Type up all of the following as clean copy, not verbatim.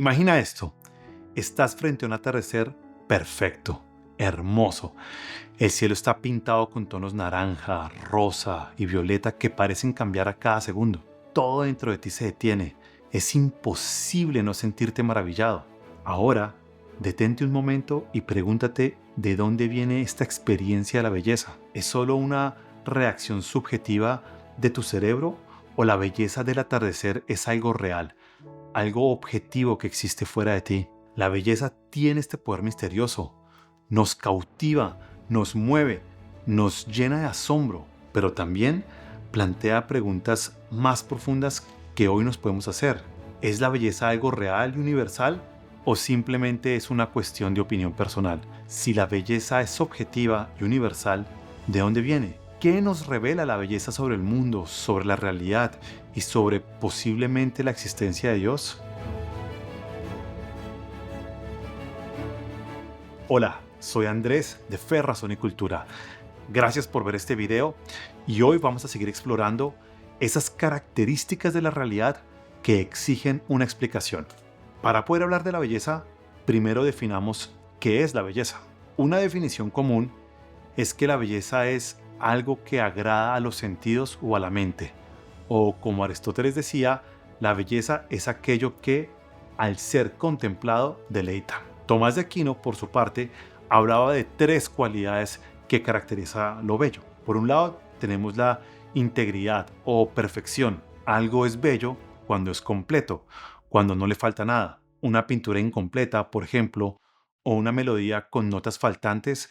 Imagina esto, estás frente a un atardecer perfecto, hermoso. El cielo está pintado con tonos naranja, rosa y violeta que parecen cambiar a cada segundo. Todo dentro de ti se detiene. Es imposible no sentirte maravillado. Ahora, detente un momento y pregúntate de dónde viene esta experiencia de la belleza. ¿Es solo una reacción subjetiva de tu cerebro o la belleza del atardecer es algo real, algo objetivo que existe fuera de ti? La belleza tiene este poder misterioso. Nos cautiva, nos mueve, nos llena de asombro, pero también plantea preguntas más profundas que hoy nos podemos hacer. ¿Es la belleza algo real y universal o simplemente es una cuestión de opinión personal? Si la belleza es objetiva y universal, ¿de dónde viene? ¿Qué nos revela la belleza sobre el mundo, sobre la realidad y sobre posiblemente la existencia de Dios? Hola, soy Andrés de Fe, Razón y Cultura. Gracias por ver este video y hoy vamos a seguir explorando esas características de la realidad que exigen una explicación. Para poder hablar de la belleza, primero definamos qué es la belleza. Una definición común es que la belleza es algo que agrada a los sentidos o a la mente. O como Aristóteles decía, la belleza es aquello que, al ser contemplado, deleita. Tomás de Aquino, por su parte, hablaba de tres cualidades que caracteriza lo bello. Por un lado, tenemos la integridad o perfección. Algo es bello cuando es completo, cuando no le falta nada. Una pintura incompleta, por ejemplo, o una melodía con notas faltantes,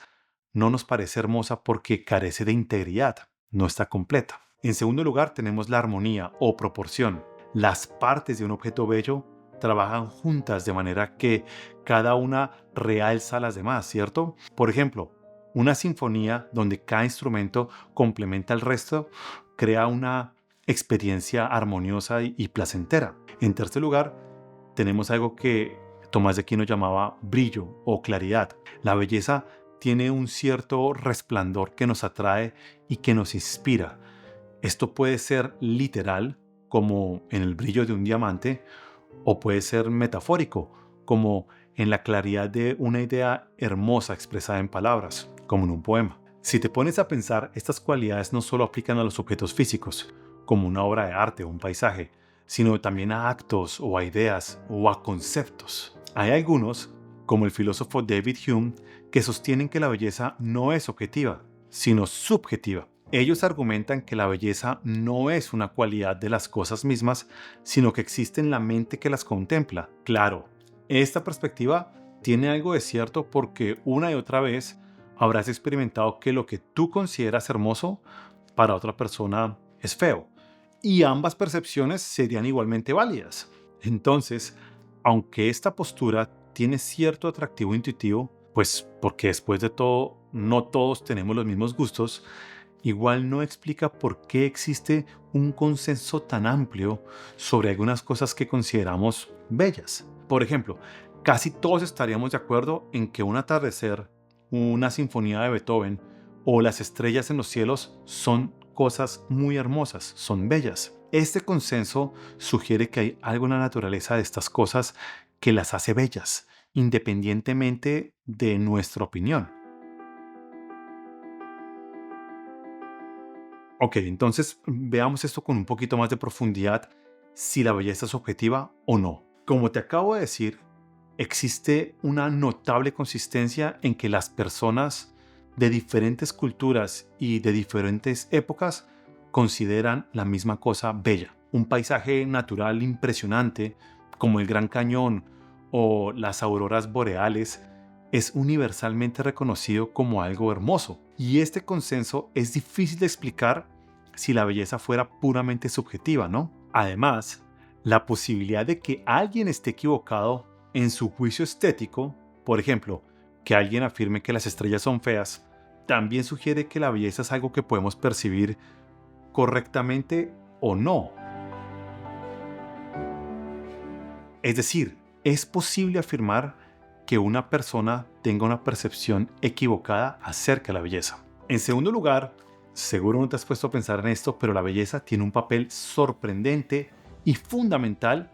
no nos parece hermosa porque carece de integridad, no está completa. En segundo lugar, tenemos la armonía o proporción. Las partes de un objeto bello trabajan juntas de manera que cada una realza a las demás, ¿cierto? Por ejemplo, una sinfonía donde cada instrumento complementa al resto crea una experiencia armoniosa y placentera. En tercer lugar, tenemos algo que Tomás de Aquino llamaba brillo o claridad. La belleza tiene un cierto resplandor que nos atrae y que nos inspira. Esto puede ser literal, como en el brillo de un diamante, o puede ser metafórico, como en la claridad de una idea hermosa expresada en palabras, como en un poema. Si te pones a pensar, estas cualidades no solo aplican a los objetos físicos, como una obra de arte o un paisaje, sino también a actos o a ideas o a conceptos. Hay algunos, como el filósofo David Hume, que sostienen que la belleza no es objetiva, sino subjetiva. Ellos argumentan que la belleza no es una cualidad de las cosas mismas, sino que existe en la mente que las contempla. Claro, esta perspectiva tiene algo de cierto porque una y otra vez habrás experimentado que lo que tú consideras hermoso para otra persona es feo, y ambas percepciones serían igualmente válidas. Entonces, aunque esta postura tiene cierto atractivo intuitivo, pues porque después de todo no todos tenemos los mismos gustos, igual no explica por qué existe un consenso tan amplio sobre algunas cosas que consideramos bellas. Por ejemplo, casi todos estaríamos de acuerdo en que un atardecer, una sinfonía de Beethoven o las estrellas en los cielos son cosas muy hermosas, son bellas. Este consenso sugiere que hay algo en la naturaleza de estas cosas que las hace bellas, independientemente de nuestra opinión. Ok, entonces veamos esto con un poquito más de profundidad, si la belleza es objetiva o no. Como te acabo de decir, existe una notable consistencia en que las personas de diferentes culturas y de diferentes épocas consideran la misma cosa bella. Un paisaje natural impresionante, como el Gran Cañón o las auroras boreales, es universalmente reconocido como algo hermoso. Y este consenso es difícil de explicar si la belleza fuera puramente subjetiva, ¿no? Además, la posibilidad de que alguien esté equivocado en su juicio estético, por ejemplo, que alguien afirme que las estrellas son feas, también sugiere que la belleza es algo que podemos percibir correctamente o no. Es decir, es posible afirmar que una persona tenga una percepción equivocada acerca de la belleza. En segundo lugar, seguro no te has puesto a pensar en esto, pero la belleza tiene un papel sorprendente y fundamental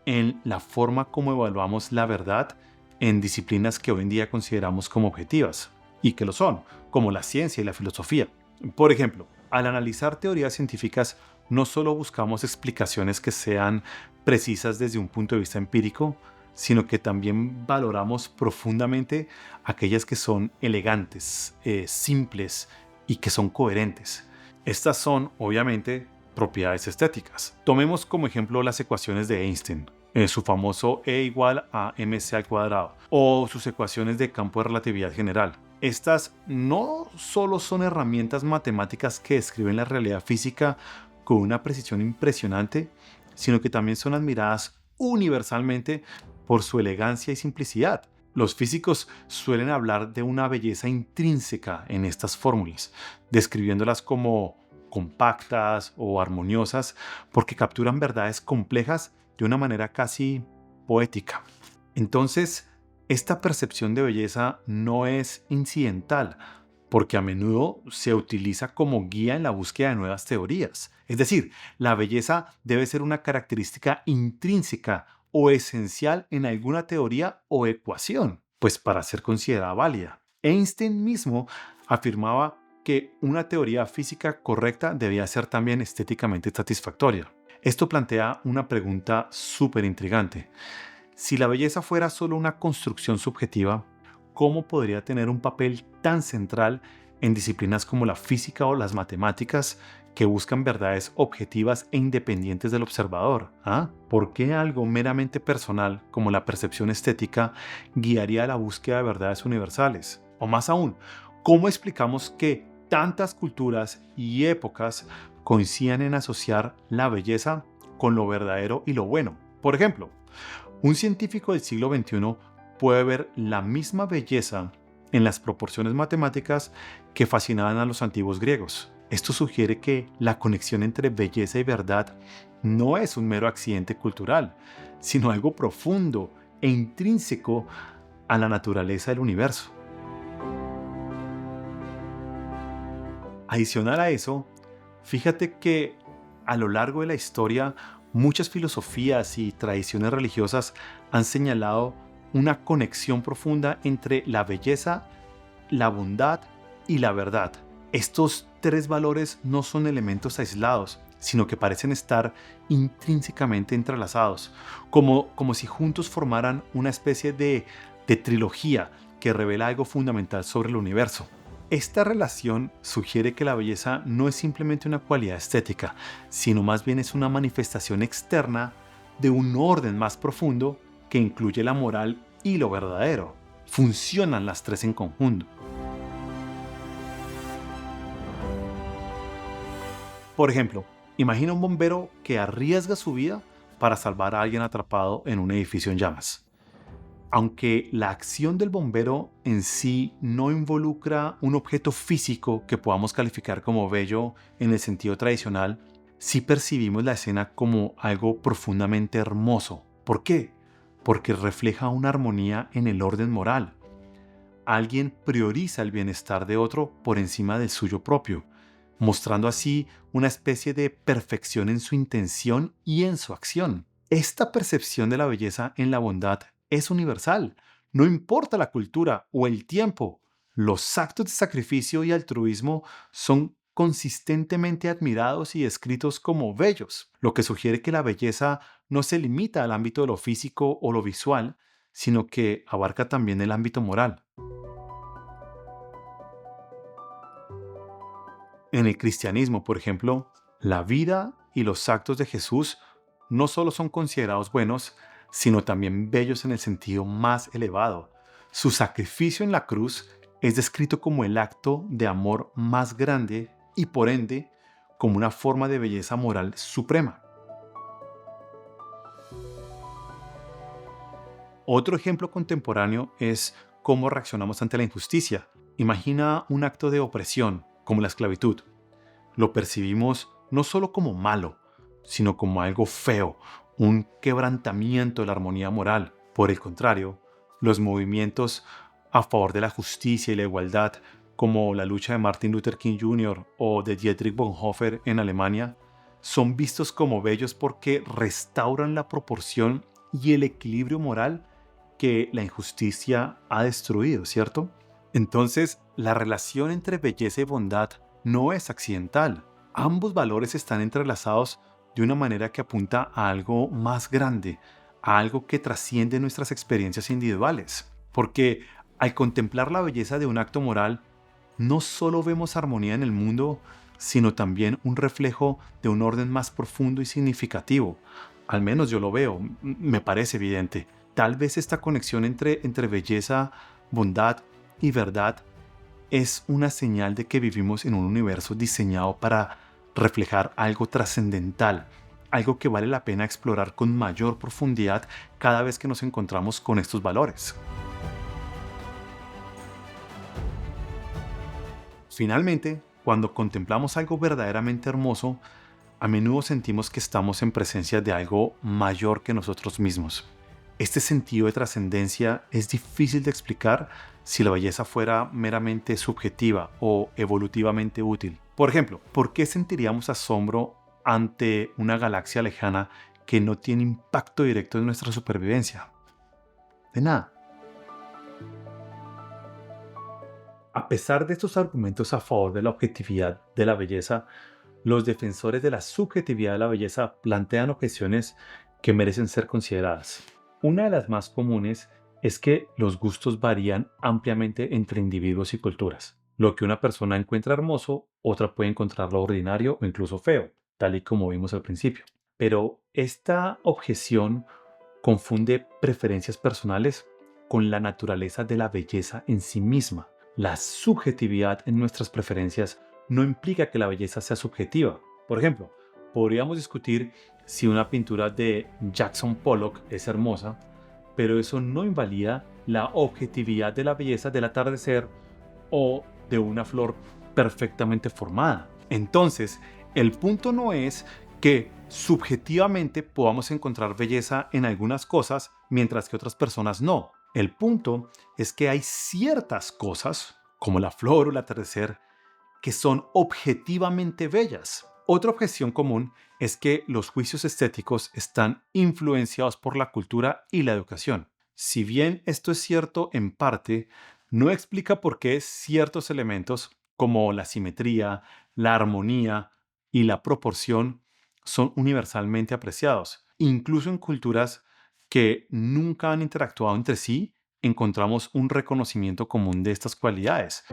en la forma como evaluamos la verdad en disciplinas que hoy en día consideramos como objetivas, y que lo son, como la ciencia y la filosofía. Por ejemplo, al analizar teorías científicas, no solo buscamos explicaciones que sean precisas desde un punto de vista empírico, sino que también valoramos profundamente aquellas que son elegantes, simples y que son coherentes. Estas son, obviamente, propiedades estéticas. Tomemos como ejemplo las ecuaciones de Einstein, su famoso E igual a mc al cuadrado, o sus ecuaciones de campo de relatividad general. Estas no solo son herramientas matemáticas que describen la realidad física con una precisión impresionante, sino que también son admiradas universalmente por su elegancia y simplicidad. Los físicos suelen hablar de una belleza intrínseca en estas fórmulas, describiéndolas como compactas o armoniosas porque capturan verdades complejas de una manera casi poética. Entonces, esta percepción de belleza no es incidental, porque a menudo se utiliza como guía en la búsqueda de nuevas teorías. Es decir, la belleza debe ser una característica intrínseca o esencial en alguna teoría o ecuación, pues para ser considerada válida. Einstein mismo afirmaba que una teoría física correcta debía ser también estéticamente satisfactoria. Esto plantea una pregunta súper intrigante. Si la belleza fuera solo una construcción subjetiva, ¿cómo podría tener un papel tan central en disciplinas como la física o las matemáticas que buscan verdades objetivas e independientes del observador? ¿Por qué algo meramente personal como la percepción estética guiaría la búsqueda de verdades universales? O más aún, ¿cómo explicamos que tantas culturas y épocas coincidan en asociar la belleza con lo verdadero y lo bueno? Por ejemplo, un científico del siglo XXI puede ver la misma belleza en las proporciones matemáticas que fascinaban a los antiguos griegos. Esto sugiere que la conexión entre belleza y verdad no es un mero accidente cultural, sino algo profundo e intrínseco a la naturaleza del universo. Adicional a eso, fíjate que a lo largo de la historia muchas filosofías y tradiciones religiosas han señalado una conexión profunda entre la belleza, la bondad y la verdad. Estos tres valores no son elementos aislados, sino que parecen estar intrínsecamente entrelazados, como si juntos formaran una especie de trilogía que revela algo fundamental sobre el universo. Esta relación sugiere que la belleza no es simplemente una cualidad estética, sino más bien es una manifestación externa de un orden más profundo que incluye la moral y lo verdadero. Funcionan las tres en conjunto. Por ejemplo, imagina un bombero que arriesga su vida para salvar a alguien atrapado en un edificio en llamas. Aunque la acción del bombero en sí no involucra un objeto físico que podamos calificar como bello en el sentido tradicional, sí percibimos la escena como algo profundamente hermoso. ¿Por qué? Porque refleja una armonía en el orden moral. Alguien prioriza el bienestar de otro por encima del suyo propio, mostrando así una especie de perfección en su intención y en su acción. Esta percepción de la belleza en la bondad es universal. No importa la cultura o el tiempo, los actos de sacrificio y altruismo son consistentemente admirados y descritos como bellos, lo que sugiere que la belleza no se limita al ámbito de lo físico o lo visual, sino que abarca también el ámbito moral. En el cristianismo, por ejemplo, la vida y los actos de Jesús no solo son considerados buenos, sino también bellos en el sentido más elevado. Su sacrificio en la cruz es descrito como el acto de amor más grande y por ende como una forma de belleza moral suprema. Otro ejemplo contemporáneo es cómo reaccionamos ante la injusticia. Imagina un acto de opresión, como la esclavitud. Lo percibimos no solo como malo, sino como algo feo, un quebrantamiento de la armonía moral. Por el contrario, los movimientos a favor de la justicia y la igualdad, como la lucha de Martin Luther King Jr. o de Dietrich Bonhoeffer en Alemania, son vistos como bellos porque restauran la proporción y el equilibrio moral que la injusticia ha destruido, ¿cierto? Entonces, la relación entre belleza y bondad no es accidental. Ambos valores están entrelazados de una manera que apunta a algo más grande, a algo que trasciende nuestras experiencias individuales. Porque al contemplar la belleza de un acto moral, no solo vemos armonía en el mundo, sino también un reflejo de un orden más profundo y significativo. Al menos yo lo veo, me parece evidente. Tal vez esta conexión entre belleza, bondad y verdad es una señal de que vivimos en un universo diseñado para reflejar algo trascendental, algo que vale la pena explorar con mayor profundidad cada vez que nos encontramos con estos valores. Finalmente, cuando contemplamos algo verdaderamente hermoso, a menudo sentimos que estamos en presencia de algo mayor que nosotros mismos. Este sentido de trascendencia es difícil de explicar si la belleza fuera meramente subjetiva o evolutivamente útil. Por ejemplo, ¿por qué sentiríamos asombro ante una galaxia lejana que no tiene impacto directo en nuestra supervivencia? De nada. A pesar de estos argumentos a favor de la objetividad de la belleza, los defensores de la subjetividad de la belleza plantean objeciones que merecen ser consideradas. Una de las más comunes es que los gustos varían ampliamente entre individuos y culturas. Lo que una persona encuentra hermoso, otra puede encontrarlo ordinario o incluso feo, tal y como vimos al principio. Pero esta objeción confunde preferencias personales con la naturaleza de la belleza en sí misma. La subjetividad en nuestras preferencias no implica que la belleza sea subjetiva. Por ejemplo, podríamos discutir si una pintura de Jackson Pollock es hermosa, pero eso no invalida la objetividad de la belleza del atardecer o de una flor perfectamente formada. Entonces, el punto no es que subjetivamente podamos encontrar belleza en algunas cosas mientras que otras personas no. El punto es que hay ciertas cosas, como la flor o el atardecer, que son objetivamente bellas. Otra objeción común es que los juicios estéticos están influenciados por la cultura y la educación. Si bien esto es cierto en parte, no explica por qué ciertos elementos como la simetría, la armonía y la proporción son universalmente apreciados. Incluso en culturas que nunca han interactuado entre sí, encontramos un reconocimiento común de estas cualidades.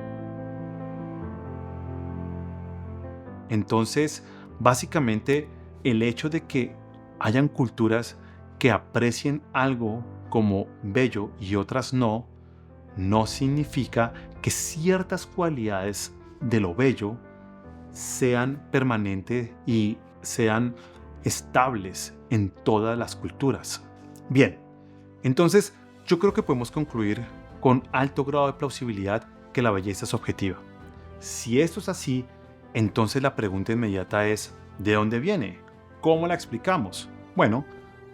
Entonces, básicamente, el hecho de que hayan culturas que aprecien algo como bello y otras no, no significa que ciertas cualidades de lo bello sean permanentes y sean estables en todas las culturas. Bien, entonces yo creo que podemos concluir con alto grado de plausibilidad que la belleza es objetiva. Si esto es así, entonces la pregunta inmediata es, ¿de dónde viene? ¿Cómo la explicamos? Bueno,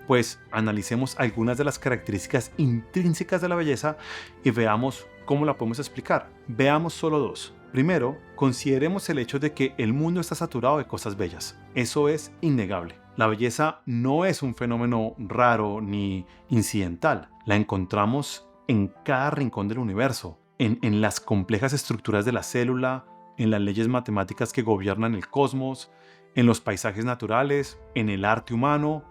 pues analicemos algunas de las características intrínsecas de la belleza y veamos cómo la podemos explicar. Veamos solo dos. Primero, consideremos el hecho de que el mundo está saturado de cosas bellas. Eso es innegable. La belleza no es un fenómeno raro ni incidental. La encontramos en cada rincón del universo, en las complejas estructuras de la célula, en las leyes matemáticas que gobiernan el cosmos, en los paisajes naturales, en el arte humano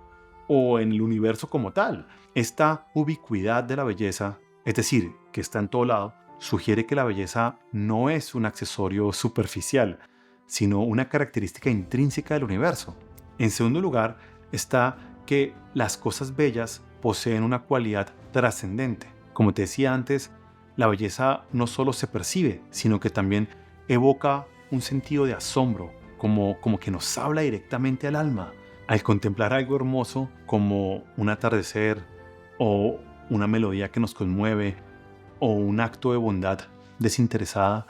o en el universo como tal. Esta ubicuidad de la belleza, es decir, que está en todo lado, sugiere que la belleza no es un accesorio superficial, sino una característica intrínseca del universo. En segundo lugar, está que las cosas bellas poseen una cualidad trascendente. Como te decía antes, la belleza no solo se percibe, sino que también evoca un sentido de asombro, como que nos habla directamente al alma. Al contemplar algo hermoso como un atardecer o una melodía que nos conmueve o un acto de bondad desinteresada,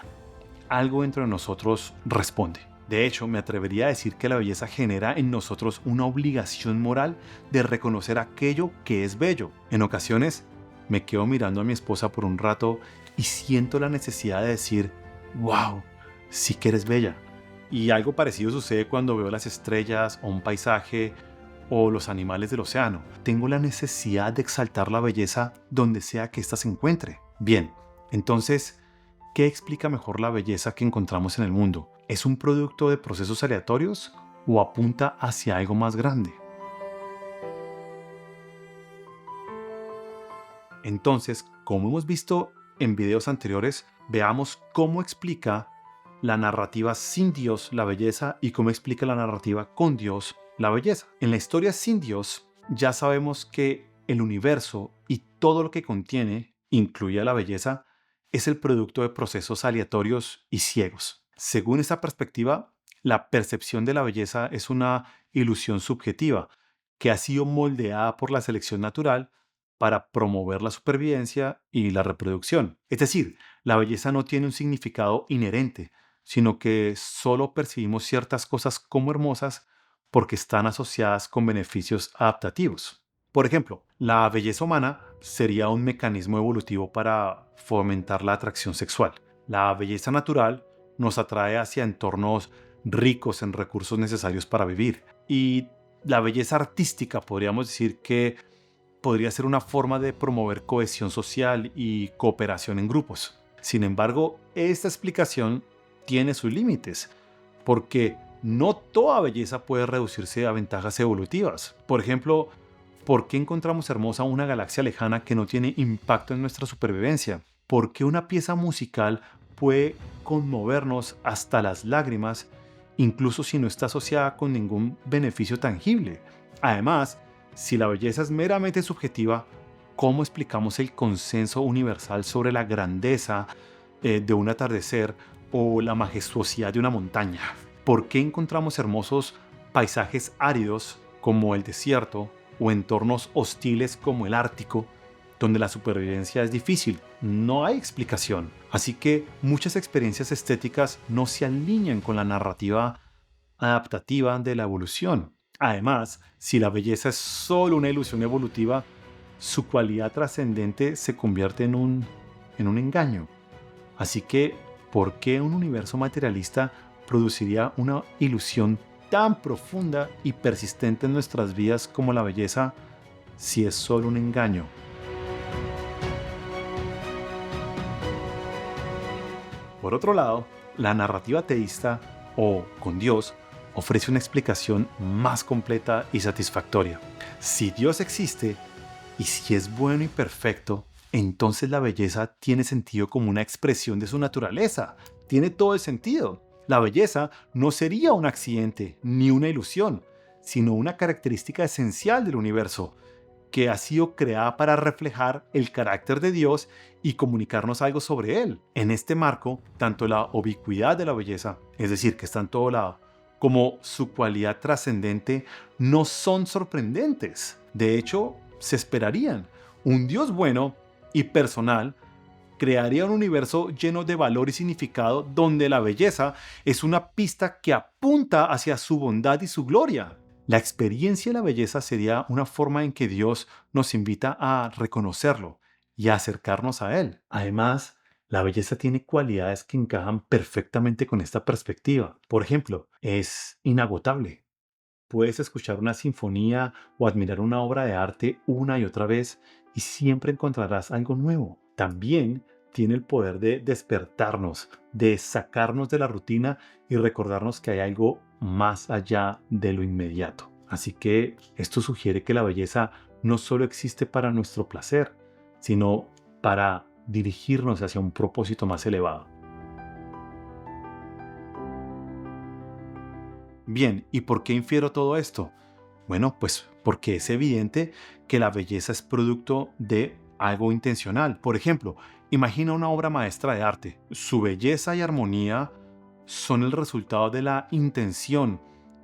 algo dentro de nosotros responde. De hecho, me atrevería a decir que la belleza genera en nosotros una obligación moral de reconocer aquello que es bello. En ocasiones, me quedo mirando a mi esposa por un rato y siento la necesidad de decir, wow, sí que eres bella. Y algo parecido sucede cuando veo las estrellas o un paisaje o los animales del océano. Tengo la necesidad de exaltar la belleza donde sea que ésta se encuentre. Bien, entonces, ¿qué explica mejor la belleza que encontramos en el mundo? ¿Es un producto de procesos aleatorios o apunta hacia algo más grande? Entonces, como hemos visto en videos anteriores, veamos cómo explica la narrativa sin Dios la belleza y cómo explica la narrativa con Dios la belleza. En la historia sin Dios, ya sabemos que el universo y todo lo que contiene, incluida la belleza, es el producto de procesos aleatorios y ciegos. Según esta perspectiva, la percepción de la belleza es una ilusión subjetiva que ha sido moldeada por la selección natural para promover la supervivencia y la reproducción. Es decir, la belleza no tiene un significado inherente, sino que solo percibimos ciertas cosas como hermosas porque están asociadas con beneficios adaptativos. Por ejemplo, la belleza humana sería un mecanismo evolutivo para fomentar la atracción sexual. La belleza natural nos atrae hacia entornos ricos en recursos necesarios para vivir. Y la belleza artística podríamos decir que podría ser una forma de promover cohesión social y cooperación en grupos. Sin embargo, esta explicación tiene sus límites, porque no toda belleza puede reducirse a ventajas evolutivas. Por ejemplo, ¿por qué encontramos hermosa una galaxia lejana que no tiene impacto en nuestra supervivencia? ¿Por qué una pieza musical puede conmovernos hasta las lágrimas, incluso si no está asociada con ningún beneficio tangible? Además, si la belleza es meramente subjetiva, ¿cómo explicamos el consenso universal sobre la grandeza de un atardecer o la majestuosidad de una montaña? ¿Por qué encontramos hermosos paisajes áridos como el desierto o entornos hostiles como el Ártico, donde la supervivencia es difícil? No hay explicación. Así que muchas experiencias estéticas no se alinean con la narrativa adaptativa de la evolución. Además, si la belleza es solo una ilusión evolutiva, su cualidad trascendente se convierte en un engaño. Así que, ¿por qué un universo materialista produciría una ilusión tan profunda y persistente en nuestras vidas como la belleza si es solo un engaño? Por otro lado, la narrativa teísta o con Dios ofrece una explicación más completa y satisfactoria. Si Dios existe y si es bueno y perfecto, entonces la belleza tiene sentido como una expresión de su naturaleza. Tiene todo el sentido. La belleza no sería un accidente ni una ilusión, sino una característica esencial del universo, que ha sido creada para reflejar el carácter de Dios y comunicarnos algo sobre Él. En este marco, tanto la ubicuidad de la belleza, es decir, que está en todo lado, como su cualidad trascendente no son sorprendentes. De hecho, se esperarían. Un Dios bueno y personal crearía un universo lleno de valor y significado donde la belleza es una pista que apunta hacia su bondad y su gloria. La experiencia de la belleza sería una forma en que Dios nos invita a reconocerlo y a acercarnos a Él. Además, la belleza tiene cualidades que encajan perfectamente con esta perspectiva. Por ejemplo, es inagotable. Puedes escuchar una sinfonía o admirar una obra de arte una y otra vez y siempre encontrarás algo nuevo. También tiene el poder de despertarnos, de sacarnos de la rutina y recordarnos que hay algo más allá de lo inmediato. Así que esto sugiere que la belleza no solo existe para nuestro placer, sino para dirigirnos hacia un propósito más elevado. Bien, ¿y por qué infiero todo esto? Bueno, pues porque es evidente que la belleza es producto de algo intencional. Por ejemplo, imagina una obra maestra de arte. Su belleza y armonía son el resultado de la intención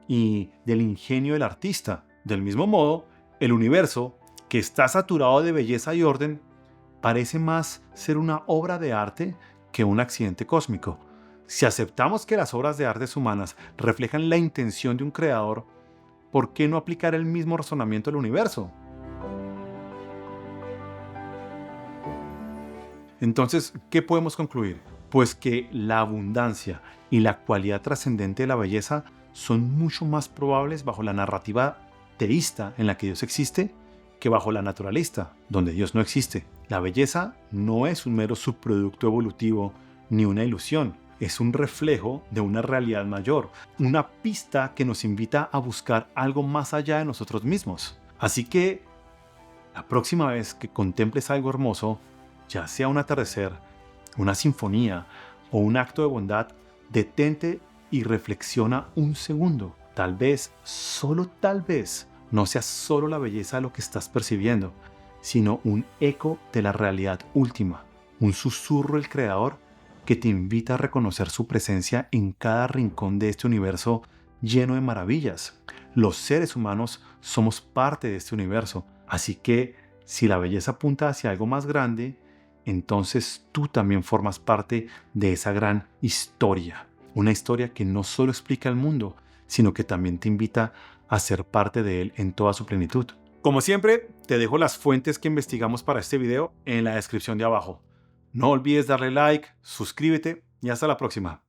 y del ingenio del artista. Del mismo modo, el universo, que está saturado de belleza y orden, parece más ser una obra de arte que un accidente cósmico. Si aceptamos que las obras de arte humanas reflejan la intención de un creador, ¿por qué no aplicar el mismo razonamiento al universo? Entonces, ¿qué podemos concluir? Pues que la abundancia y la cualidad trascendente de la belleza son mucho más probables bajo la narrativa teísta en la que Dios existe que bajo la naturalista, donde Dios no existe. La belleza no es un mero subproducto evolutivo ni una ilusión. Es un reflejo de una realidad mayor, una pista que nos invita a buscar algo más allá de nosotros mismos. Así que, la próxima vez que contemples algo hermoso, ya sea un atardecer, una sinfonía o un acto de bondad, detente y reflexiona un segundo. Tal vez, solo tal vez, no sea solo la belleza de lo que estás percibiendo, sino un eco de la realidad última, un susurro del Creador que te invita a reconocer su presencia en cada rincón de este universo lleno de maravillas. Los seres humanos somos parte de este universo, así que si la belleza apunta hacia algo más grande, entonces tú también formas parte de esa gran historia. Una historia que no solo explica el mundo, sino que también te invita a ser parte de él en toda su plenitud. Como siempre, te dejo las fuentes que investigamos para este video en la descripción de abajo. No olvides darle like, suscríbete y hasta la próxima.